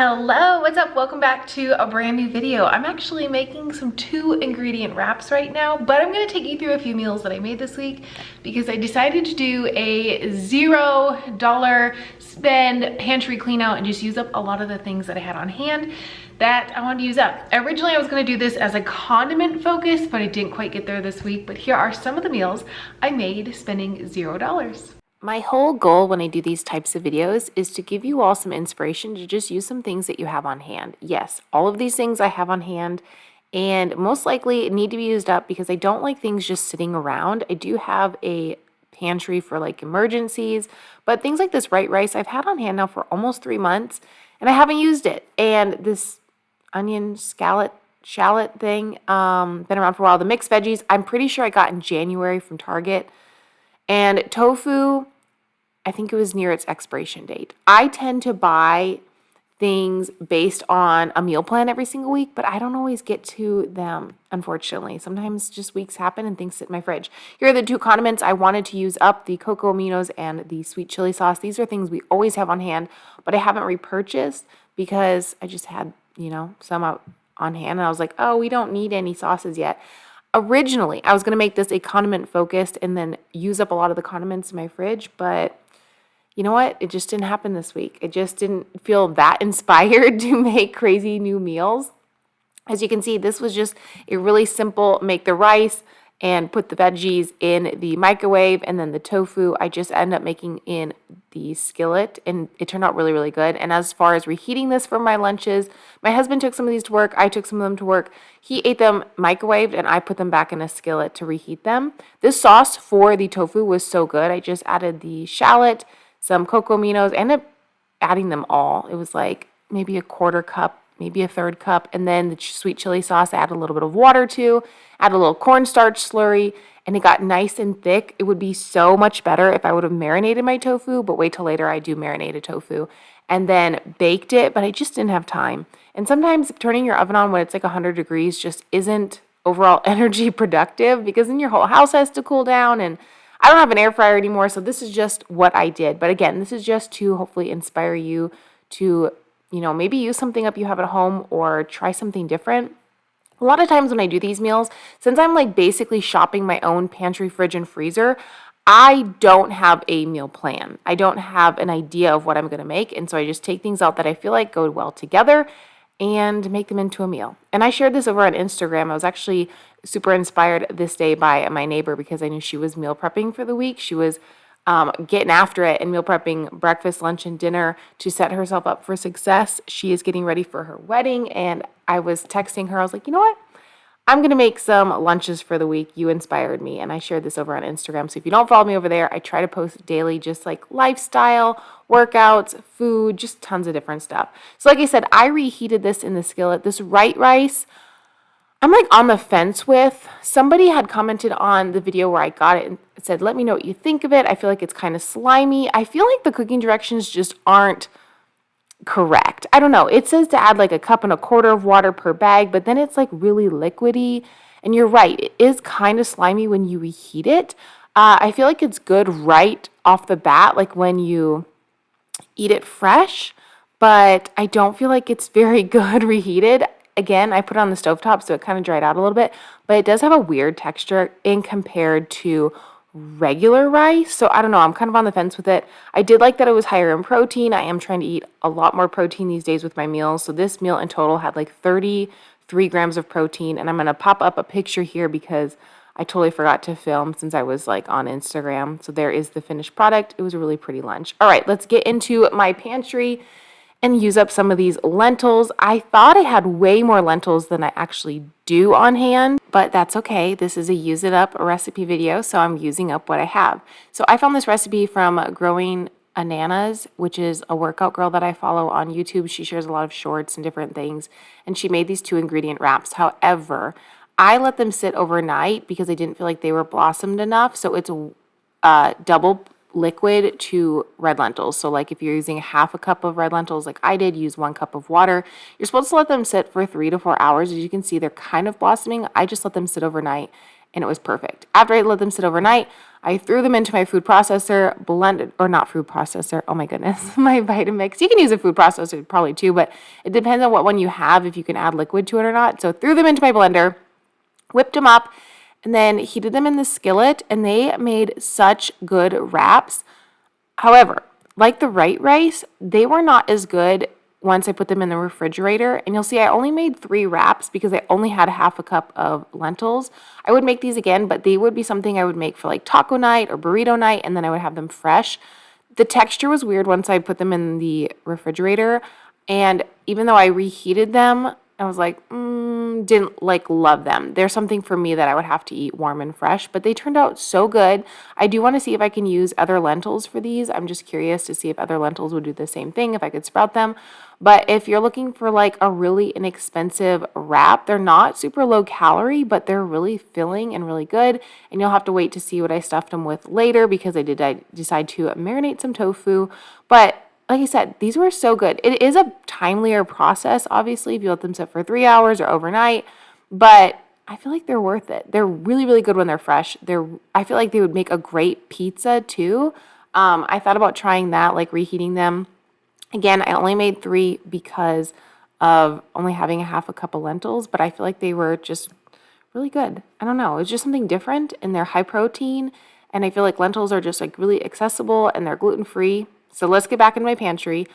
Hello, what's up? Welcome back to a brand new video. I'm actually making some 2-ingredient wraps right now, but I'm gonna take you through a few meals that I made this week because I decided to do a $0 spend pantry clean out and just use up a lot of the things that I had on hand that I wanted to use up. Originally, I was gonna do this as a condiment focus, but I didn't quite get there this week. But here are some of the meals I made spending $0. My whole goal when I do these types of videos is to give you all some inspiration to just use some things that you have on hand. Yes, all of these things I have on hand and most likely need to be used up because I don't like things just sitting around. I do have a pantry for like emergencies, but things like this white rice I've had on hand now for almost 3 months and I haven't used it. And this onion shallot thing, been around for a while. The mixed veggies, I'm pretty sure I got in January from Target. And tofu, I think it was near its expiration date. I tend to buy things based on a meal plan every single week, but I don't always get to them, unfortunately. Sometimes just weeks happen and things sit in my fridge. Here are the 2 condiments I wanted to use up, the cocoa aminos and the sweet chili sauce. These are things we always have on hand, but I haven't repurchased because I just had, some out on hand. And I was like, oh, we don't need any sauces yet. Originally, I was going to make this a condiment focused and then use up a lot of the condiments in my fridge, but you know what? It just didn't happen this week. It just didn't feel that inspired to make crazy new meals. As you can see, this was just a really simple make the rice and put the veggies in the microwave, and then the tofu I just ended up making in the skillet, and it turned out really, really good. And as far as reheating this for my lunches, my husband took some of these to work. I took some of them to work. He ate them microwaved, and I put them back in a skillet to reheat them. This sauce for the tofu was so good. I just added the shallot, some cocoa aminos, and ended up adding them all. It was like maybe a 1/4 cup, maybe a 1/3 cup, and then the sweet chili sauce, I add a little bit of water to, add a little cornstarch slurry, and it got nice and thick. It would be so much better if I would have marinated my tofu, but wait till later, I do marinate a tofu, and then baked it, but I just didn't have time. And sometimes turning your oven on when it's like 100 degrees just isn't overall energy productive because then your whole house has to cool down, and I don't have an air fryer anymore, so this is just what I did. But again, this is just to hopefully inspire you to maybe use something up you have at home or try something different. A lot of times when I do these meals, since I'm like basically shopping my own pantry, fridge, and freezer, I don't have a meal plan. I don't have an idea of what I'm going to make. And so I just take things out that I feel like go well together and make them into a meal. And I shared this over on Instagram. I was actually super inspired this day by my neighbor because I knew she was meal prepping for the week. She was getting after it and meal prepping breakfast, lunch, and dinner to set herself up for success. She is getting ready for her wedding, and I was texting her. I was like, you know what? I'm going to make some lunches for the week. You inspired me, and I shared this over on Instagram. So if you don't follow me over there, I try to post daily just like lifestyle, workouts, food, just tons of different stuff. So like I said, I reheated this in the skillet. This white rice, I'm like on the fence with. Somebody had commented on the video where I got it and said, let me know what you think of it. I feel like it's kind of slimy. I feel like the cooking directions just aren't correct. I don't know. It says to add like 1.25 cups of water per bag, but then it's like really liquidy. And you're right. It is kind of slimy when you reheat it. I feel like it's good right off the bat, like when you eat it fresh, but I don't feel like it's very good reheated. Again, I put it on the stovetop, so it kind of dried out a little bit, but it does have a weird texture in compared to regular rice. So I don't know, I'm kind of on the fence with it. I did like that it was higher in protein. I am trying to eat a lot more protein these days with my meals. So this meal in total had like 33 grams of protein, and I'm going to pop up a picture here because I totally forgot to film since I was like on Instagram. So there is the finished product. It was a really pretty lunch. All right, let's get into my pantry and use up some of these lentils. I thought I had way more lentils than I actually do on hand, but that's okay. This is a use it up recipe video, so I'm using up what I have. So I found this recipe from Growing Ananas, which is a workout girl that I follow on YouTube. She shares a lot of shorts and different things, and she made these 2-ingredient wraps. However, I let them sit overnight because I didn't feel like they were blossomed enough, so it's a double liquid to red lentils. So like if you're using 1/2 cup of red lentils like I did, use 1 cup of water. You're supposed to let them sit for 3 to 4 hours. As you can see, they're kind of blossoming. I just let them sit overnight and it was perfect. After I let them sit overnight, I threw them into my food processor, blended, or not food processor, oh my goodness, my Vitamix. You can use a food processor probably too, but it depends on what one you have, if you can add liquid to it or not. So threw them into my blender, whipped them up, and then heated them in the skillet, and they made such good wraps. However, like the white rice, they were not as good once I put them in the refrigerator. And you'll see I only made 3 wraps because I only had a half a cup of lentils. I would make these again, but they would be something I would make for like taco night or burrito night, and then I would have them fresh. The texture was weird once I put them in the refrigerator. And even though I reheated them, I was like, didn't like love them. There's something for me that I would have to eat warm and fresh, but they turned out so good. I do want to see if I can use other lentils for these. I'm just curious to see if other lentils would do the same thing, if I could sprout them. But if you're looking for like a really inexpensive wrap, they're not super low calorie, but they're really filling and really good. And you'll have to wait to see what I stuffed them with later because I decide to marinate some tofu. But like I said, these were so good. It is a timelier process, obviously, if you let them sit for 3 hours or overnight, but I feel like they're worth it. They're really, really good when they're fresh. I feel like they would make a great pizza too. I thought about trying that, like reheating them. Again, I only made 3 because of only having a half a cup of lentils, but I feel like they were just really good. I don't know. It's just something different, and they're high protein, and I feel like lentils are just like really accessible, and they're gluten-free. So let's get back into my pantry.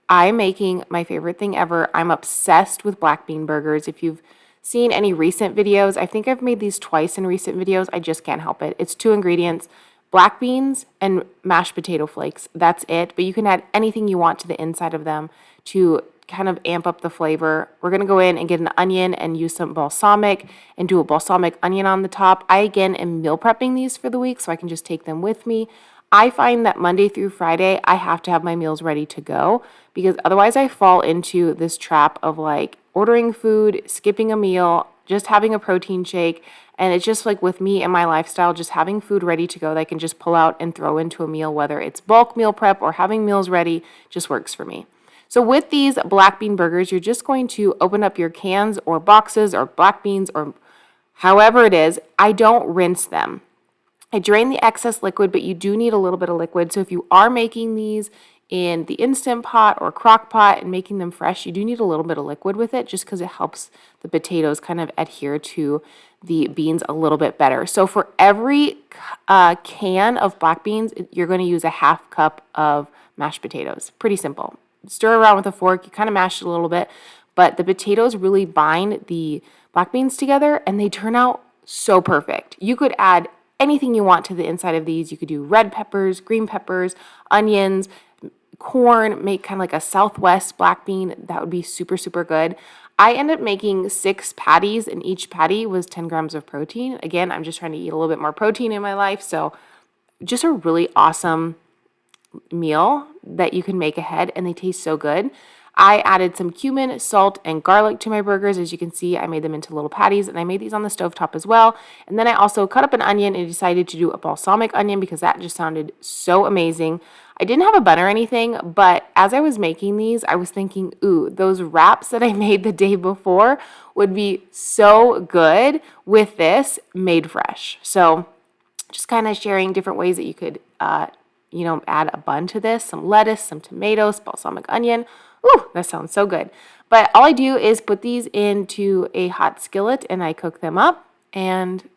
I'm making my favorite thing ever. I'm obsessed with black bean burgers. If you've seen any recent videos, I think I've made these twice in recent videos. I just can't help it. It's 2 ingredients, black beans and mashed potato flakes. That's it. But you can add anything you want to the inside of them to kind of amp up the flavor. We're going to go in and get an onion and use some balsamic and do a balsamic onion on the top. I, again, am meal prepping these for the week so I can just take them with me. I find that Monday through Friday, I have to have my meals ready to go because otherwise I fall into this trap of like ordering food, skipping a meal, just having a protein shake. And it's just like with me and my lifestyle, just having food ready to go that I can just pull out and throw into a meal, whether it's bulk meal prep or having meals ready, just works for me. So with these black bean burgers, you're just going to open up your cans or boxes or black beans or however it is. I don't rinse them. I drain the excess liquid, but you do need a little bit of liquid. So if you are making these in the Instant Pot or crock pot and making them fresh, you do need a little bit of liquid with it just because it helps the potatoes kind of adhere to the beans a little bit better. So for every can of black beans, you're going to use a half cup of mashed potatoes. Pretty simple. Stir around with a fork. You kind of mash it a little bit, but the potatoes really bind the black beans together and they turn out so perfect. You could add anything you want to the inside of these. You could do red peppers, green peppers, onions, corn, make kind of like a Southwest black bean. That would be super, super good. I ended up making 6 patties, and each patty was 10 grams of protein. Again, I'm just trying to eat a little bit more protein in my life. So just a really awesome meal that you can make ahead, and they taste so good. I added some cumin, salt, and garlic to my burgers. As you can see, I made them into little patties, and I made these on the stovetop as well. And then I also cut up an onion and decided to do a balsamic onion because that just sounded so amazing. I didn't have a bun or anything, but as I was making these, I was thinking, ooh, those wraps that I made the day before would be so good with this made fresh. So just kind of sharing different ways that you could, add a bun to this, some lettuce, some tomatoes, balsamic onion. Ooh, that sounds so good. But all I do is put these into a hot skillet and I cook them up, and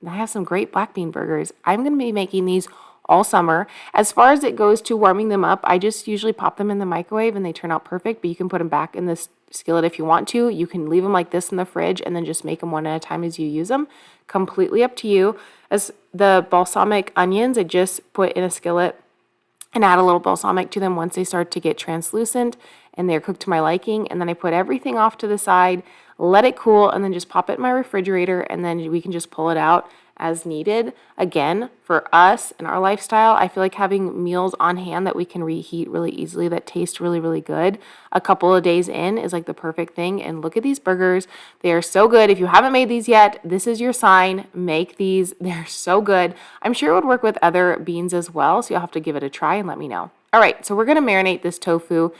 I have some great black bean burgers. I'm going to be making these all summer. As far as it goes to warming them up, I just usually pop them in the microwave and they turn out perfect, but you can put them back in this skillet if you want to. You can leave them like this in the fridge and then just make them one at a time as you use them. Completely up to you. As the balsamic onions, I just put in a skillet and add a little balsamic to them once they start to get translucent and they're cooked to my liking. And then I put everything off to the side, let it cool, and then just pop it in my refrigerator, and then we can just pull it out as needed. Again, for us and our lifestyle, I feel like having meals on hand that we can reheat really easily that taste really, really good a couple of days in is like the perfect thing. And look at these burgers. They are so good. If you haven't made these yet, this is your sign. Make these. They're so good. I'm sure it would work with other beans as well, so you'll have to give it a try and let me know. All right, so we're going to marinate this tofu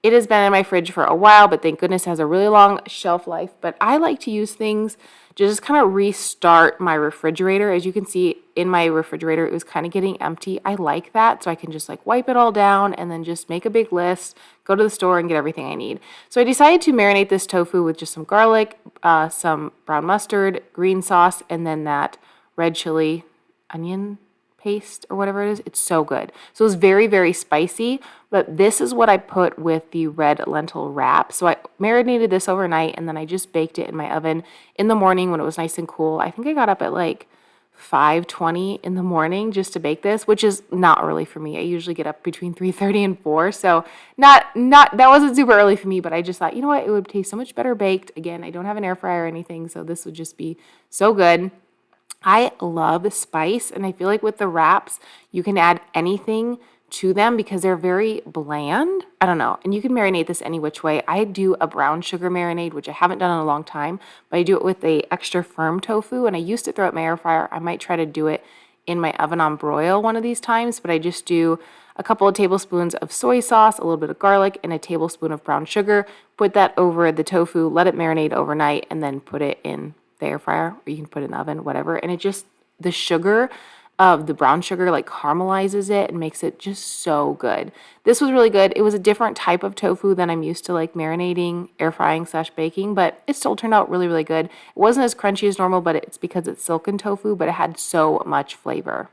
It has been in my fridge for a while, but thank goodness it has a really long shelf life. But I like to use things to just kind of restart my refrigerator. As you can see in my refrigerator, it was kind of getting empty. I like that, so I can just like wipe it all down and then just make a big list, go to the store and get everything I need. So I decided to marinate this tofu with just some garlic, some brown mustard, green sauce, and then that red chili onion paste or whatever it is. It's so good. So it's very, very spicy, but this is what I put with the red lentil wrap. So I marinated this overnight and then I just baked it in my oven in the morning when it was nice and cool. I think I got up at like 5:20 in the morning just to bake this, which is not early for me. I usually get up between 3:30 and 4. So not that wasn't super early for me, but I just thought, you know what, it would taste so much better baked. Again, I don't have an air fryer or anything, so this would just be so good. I love spice, and I feel like with the wraps, you can add anything to them because they're very bland. I don't know. And you can marinate this any which way. I do a brown sugar marinade, which I haven't done in a long time, but I do it with the extra firm tofu, and I used to throw it in my air fryer. I might try to do it in my oven on broil one of these times, but I just do a couple of tablespoons of soy sauce, a little bit of garlic, and a tablespoon of brown sugar. Put that over the tofu, let it marinate overnight, and then put it in the air fryer, or you can put it in the oven, whatever. And it just, the sugar of the brown sugar like caramelizes it and makes it just so good. This was really good. It was a different type of tofu than I'm used to like marinating, air frying / baking, but it still turned out really, really good. It wasn't as crunchy as normal, but it's because it's silken tofu, but it had so much flavor.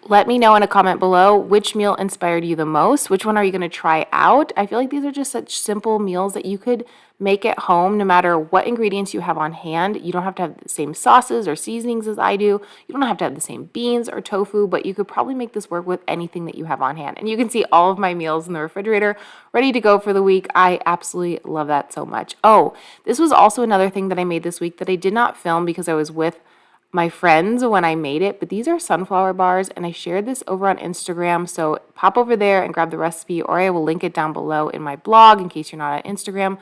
Let me know in a comment below which meal inspired you the most. Which one are you going to try out? I feel like these are just such simple meals that you could make at home no matter what ingredients you have on hand. You don't have to have the same sauces or seasonings as I do. You don't have to have the same beans or tofu, but you could probably make this work with anything that you have on hand. And you can see all of my meals in the refrigerator ready to go for the week. I absolutely love that so much. Oh, this was also another thing that I made this week that I did not film because I was with my friends when I made it, but these are sunflower bars, and I shared this over on Instagram, so pop over there and grab the recipe, or I will link it down below in my blog in case you're not on Instagram.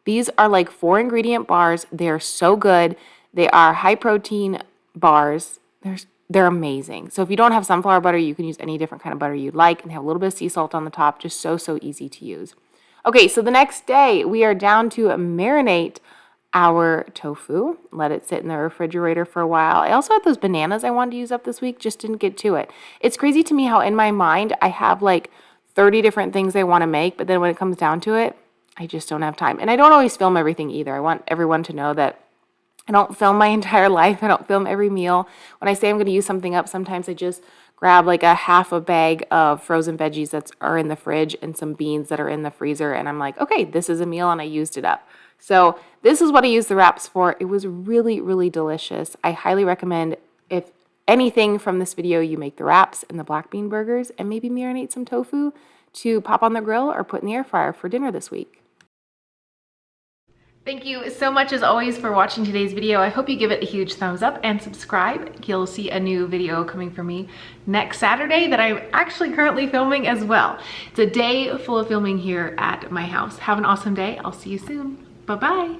These are like 4 ingredient bars. They're so good. They are high protein bars. They're amazing. So if you don't have sunflower butter, you can use any different kind of butter you'd like, and they have a little bit of sea salt on the top. Just so easy to use. Okay, so the next day we are down to marinate our tofu, let it sit in the refrigerator for a while. I also had those bananas I wanted to use up this week, just didn't get to it. It's crazy to me how in my mind I have like 30 different things I want to make, but then when it comes down to it, I just don't have time. And I don't always film everything either. I want everyone to know that I don't film my entire life. I don't film every meal. When I say I'm going to use something up, sometimes I just grab like a half a bag of frozen veggies that are in the fridge and some beans that are in the freezer, and I'm like, okay, this is a meal, and I used it up. So this is what I used the wraps for. It was really, really delicious. I highly recommend, if anything from this video, you make the wraps and the black bean burgers and maybe marinate some tofu to pop on the grill or put in the air fryer for dinner this week. Thank you so much as always for watching today's video. I hope you give it a huge thumbs up and subscribe. You'll see a new video coming from me next Saturday that I'm actually currently filming as well. It's a day full of filming here at my house. Have an awesome day. I'll see you soon. Bye-bye.